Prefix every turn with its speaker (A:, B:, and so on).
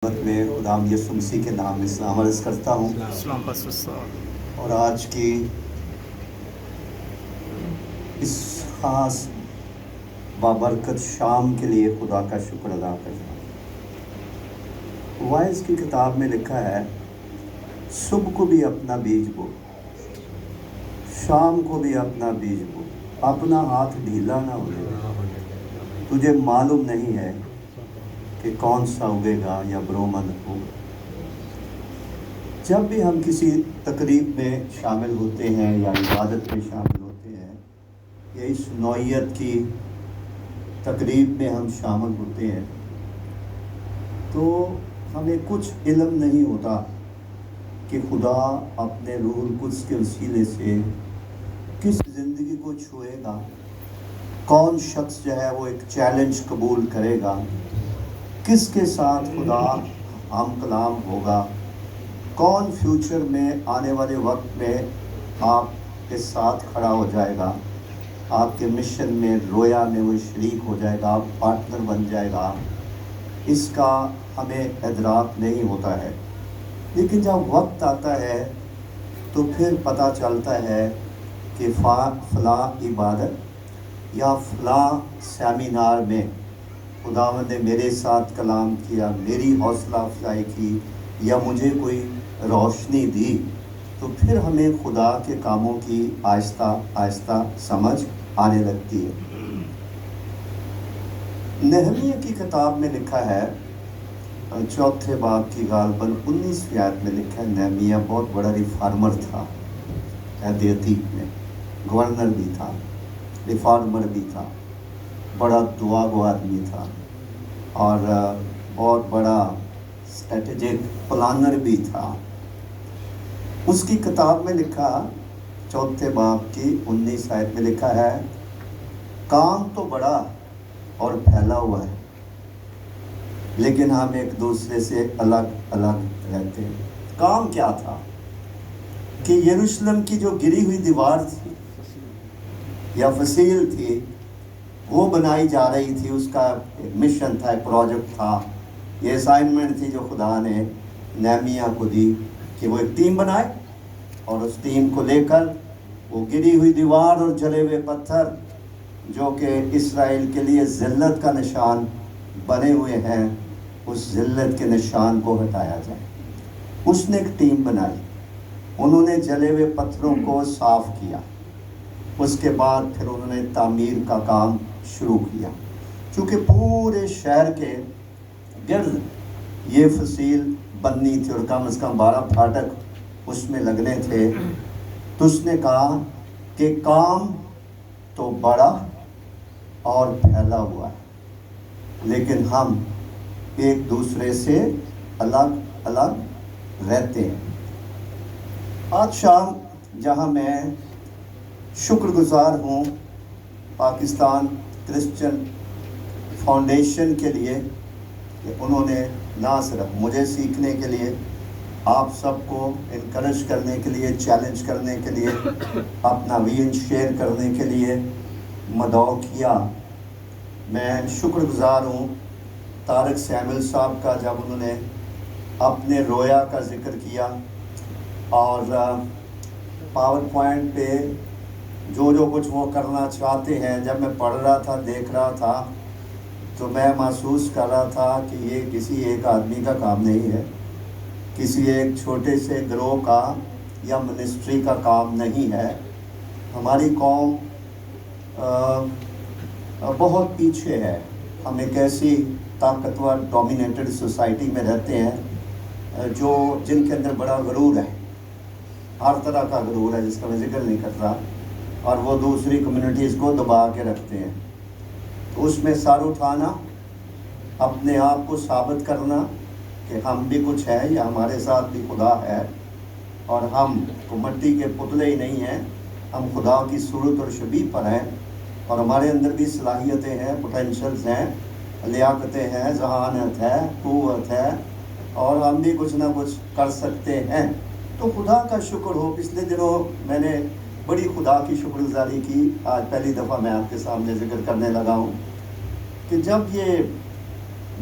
A: میں خدا یسوع مسیح کے نام میں سلام عرض کرتا ہوں،
B: السلام پاسٹر صاحب۔
A: اور آج کی اس خاص بابرکت شام کے لیے خدا کا شکر ادا کرتا ہوں۔ وائز کی کتاب میں لکھا ہے، صبح کو بھی اپنا بیج بو، شام کو بھی اپنا بیج بو، اپنا ہاتھ ڈھیلا نہ ہو جائے، تجھے معلوم نہیں ہے کہ کون سا اگے گا یا برومند ہوگا۔ جب بھی ہم کسی تقریب میں شامل ہوتے ہیں یا عبادت میں شامل ہوتے ہیں یا اس نوعیت کی تقریب میں ہم شامل ہوتے ہیں تو ہمیں کچھ علم نہیں ہوتا کہ خدا اپنے روح القدس کے وسیلے سے کس زندگی کو چھوئے گا، کون شخص جو ہے وہ ایک چیلنج قبول کرے گا، کس کے ساتھ خدا ہم کلام ہوگا، کون فیوچر میں آنے والے وقت میں آپ کے ساتھ کھڑا ہو جائے گا، آپ کے مشن میں رویا میں وہ شریک ہو جائے گا، پارٹنر بن جائے گا، اس کا ہمیں ادراک نہیں ہوتا ہے۔ لیکن جب وقت آتا ہے تو پھر پتہ چلتا ہے کہ فلاں عبادت یا فلاں سیمینار میں خداوند نے میرے ساتھ کلام کیا، میری حوصلہ افزائی کی یا مجھے کوئی روشنی دی، تو پھر ہمیں خدا کے کاموں کی آہستہ آہستہ سمجھ آنے لگتی ہے۔ نہمیہ کی کتاب میں لکھا ہے، چوتھے باب کی غالباً 19ویں آیت میں لکھا ہے، نہمیہ بہت بڑا ریفارمر تھا، عہد عتیق میں گورنر بھی تھا، ریفارمر بھی تھا، بڑا دعا گو آدمی تھا، اور بہت بڑا اسٹریٹجک پلانر بھی تھا۔ اس کی کتاب میں لکھا، چوتھے باب کی 19 آیت میں لکھا ہے، کام تو بڑا اور پھیلا ہوا ہے، لیکن ہم ایک دوسرے سے الگ الگ رہتے ہیں۔ کام کیا تھا کہ یروشلم کی جو گری ہوئی دیوار تھی یا فصیل تھی وہ بنائی جا رہی تھی، اس کا ایک مشن تھا، ایک پروجیکٹ تھا، یہ اسائنمنٹ تھی جو خدا نے نہمیہ کو دی کہ وہ ایک ٹیم بنائے، اور اس ٹیم کو لے کر وہ گری ہوئی دیوار اور جلے ہوئے پتھر جو کہ اسرائیل کے لیے ذلت کا نشان بنے ہوئے ہیں، اس ذلت کے نشان کو ہٹایا جائے۔ اس نے ایک ٹیم بنائی، انہوں نے جلے ہوئے پتھروں کو صاف کیا، اس کے بعد پھر انہوں نے تعمیر کا کام شروع کیا۔ چونکہ پورے شہر کے گرد یہ فصیل بننی تھی اور کم از کم 12 پھاٹک اس میں لگنے تھے، تو اس نے کہا کہ کام تو بڑا اور پھیلا ہوا ہے، لیکن ہم ایک دوسرے سے الگ الگ رہتے ہیں۔ آج شام جہاں میں شکر گزار ہوں پاکستان کرسچن فاؤنڈیشن کے لیے کہ انہوں نے نہ صرف مجھے سیکھنے کے لیے، آپ سب کو انکریج کرنے کے لیے، چیلنج کرنے کے لیے، اپنا ویژن شیئر کرنے کے لیے مدعو کیا۔ میں شکر گزار ہوں طارق سیمل صاحب کا، جب انہوں نے اپنے رویا کا ذکر کیا اور پاور پوائنٹ پہ جو کچھ وہ کرنا چاہتے ہیں، جب میں پڑھ رہا تھا، دیکھ رہا تھا، تو میں محسوس کر رہا تھا کہ یہ کسی ایک آدمی کا کام نہیں ہے، کسی ایک چھوٹے سے گروہ کا یا منسٹری کا کام نہیں ہے۔ ہماری قوم بہت پیچھے ہے، ہم ایک ایسی طاقتور ڈومینیٹڈ سوسائٹی میں رہتے ہیں جن کے اندر بڑا غرور ہے، ہر طرح کا غرور ہے جس کا میں ذکر نہیں کر رہا، اور وہ دوسری کمیونٹیز کو دبا کے رکھتے ہیں۔ تو اس میں سر اٹھانا، اپنے آپ کو ثابت کرنا کہ ہم بھی کچھ ہے، یا ہمارے ساتھ بھی خدا ہے، اور ہم کو مٹی کے پتلے ہی نہیں ہیں، ہم خدا کی صورت اور شبیہ پر ہیں، اور ہمارے اندر بھی صلاحیتیں ہیں، پوٹینشلز ہیں، لیاقتیں ہیں، ذہانت ہے، قوت ہے، اور ہم بھی کچھ نہ کچھ کر سکتے ہیں۔ تو خدا کا شکر ہو، پچھلے دنوں میں نے بڑی خدا کی شکر گزاری کی، آج پہلی دفعہ میں آپ کے سامنے ذکر کرنے لگا ہوں کہ جب یہ